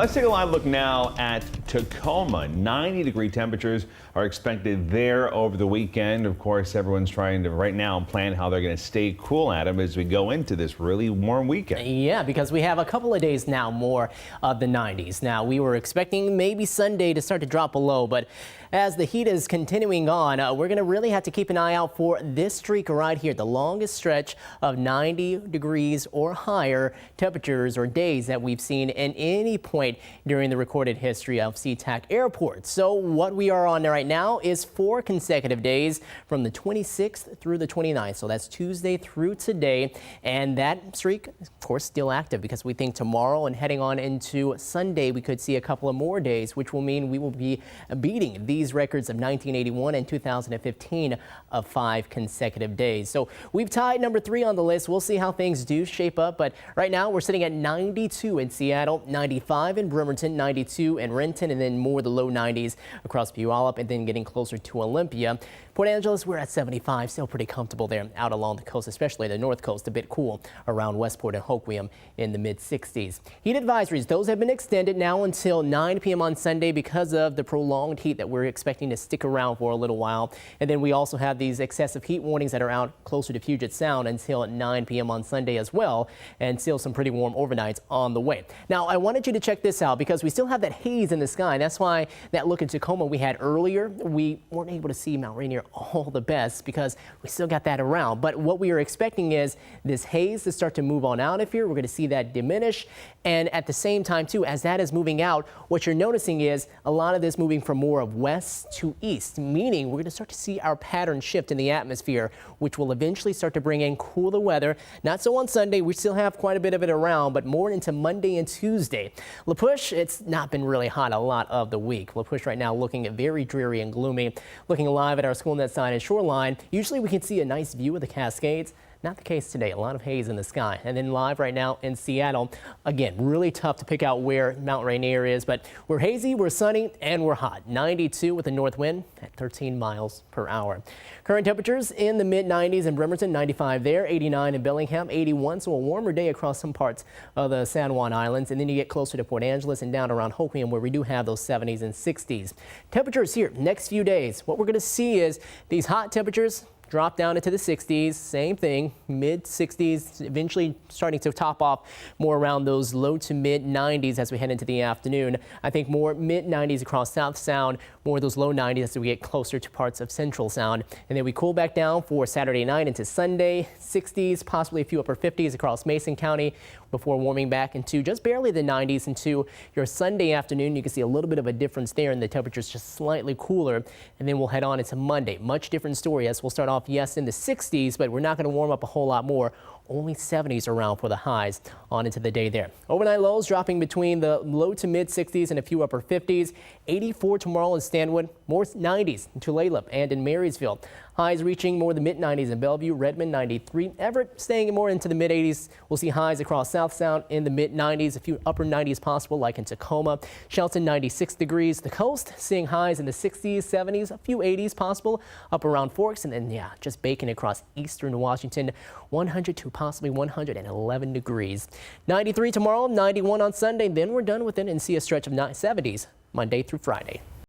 Let's take a live look now at Tacoma. 90-degree temperatures are expected there over the weekend. Of course, everyone's trying to right now plan how they're going to stay cool at them as we go into this really warm weekend. Yeah, because we have a couple of days now more of the 90s. Now, we were expecting maybe Sunday to start to drop below, but as the heat is continuing on, we're going to really have to keep an eye out for this streak right here, the longest stretch of 90 degrees or higher temperatures or days that we've seen in any point during the recorded history of SeaTac Airport. So what we are on right now is 4 consecutive days from the 26th through the 29th. So that's Tuesday through today. And that streak, of course, still active because we think tomorrow and heading on into Sunday, we could see a couple of more days, which will mean we will be beating these records of 1981 and 2015 of 5 consecutive days. So we've tied number 3 on the list. We'll see how things do shape up. But right now we're sitting at 92 in Seattle, 95 in Bremerton, 92 in Renton, and then more the low 90s across Puyallup, and then getting closer to Olympia. Port Angeles, we're at 75, still pretty comfortable there out along the coast, especially the north coast, a bit cool around Westport and Hoquiam in the mid 60s. Heat advisories, those have been extended now until 9 p.m. on Sunday because of the prolonged heat that we're expecting to stick around for a little while. And then we also have these excessive heat warnings that are out closer to Puget Sound until 9 p.m. on Sunday as well, and still some pretty warm overnights on the way. Now, I wanted you to check this out because we still have that haze in the sky. That's why that look in Tacoma we had earlier, we weren't able to see Mount Rainier all the best because we still got that around. But what we are expecting is this haze to start to move on out of here. We're going to see that diminish. And at the same time, too, as that is moving out, what you're noticing is a lot of this moving from more of west to east, meaning we're going to start to see our pattern shift in the atmosphere, which will eventually start to bring in cooler weather. Not so on Sunday. We still have quite a bit of it around, but more into Monday and Tuesday. La Push, it's not been really hot a lot of the week. La Push right now looking very dreary and gloomy. Looking live at our SchoolNet sign and shoreline, usually we can see a nice view of the Cascades. Not the case today. A lot of haze in the sky. And then live right now in Seattle, again, really tough to pick out where Mount Rainier is, but we're hazy, we're sunny, and we're hot. 92 with a north wind at 13 miles per hour. Current temperatures in the mid 90s in Bremerton, 95 there, 89 in Bellingham, 81. So a warmer day across some parts of the San Juan Islands. And then you get closer to Port Angeles and down around Hoquiam where we do have those 70s and 60s. Temperatures here next few days. What we're going to see is these hot temperatures drop down into the 60s, same thing, mid 60s, eventually starting to top off more around those low to mid 90s as we head into the afternoon. I think more mid 90s across South Sound, more of those low 90s as we get closer to parts of Central Sound. And then we cool back down for Saturday night into Sunday, 60s, possibly a few upper 50s across Mason County before warming back into just barely the 90s into your Sunday afternoon. You can see a little bit of a difference there and the temperatures just slightly cooler. And then we'll head on into Monday. Much different story as we'll start off, yes, in the 60s, but we're not going to warm up a whole lot more. Only 70s around for the highs on into the day there. Overnight lows dropping between the low to mid 60s and a few upper 50s. 84 tomorrow in Stanwood, more 90s in Tulalip and in Marysville. Highs reaching more the mid 90s in Bellevue, Redmond 93. Everett staying more into the mid 80s. We'll see highs across South Sound in the mid 90s, a few upper 90s possible like in Tacoma. Shelton 96 degrees. The coast seeing highs in the 60s, 70s, a few 80s possible up around Forks, and then yeah, just baking across eastern Washington, 100 to possibly 111 degrees. 93 tomorrow, 91 on Sunday. Then we're done with it and see a stretch of 70s Monday through Friday.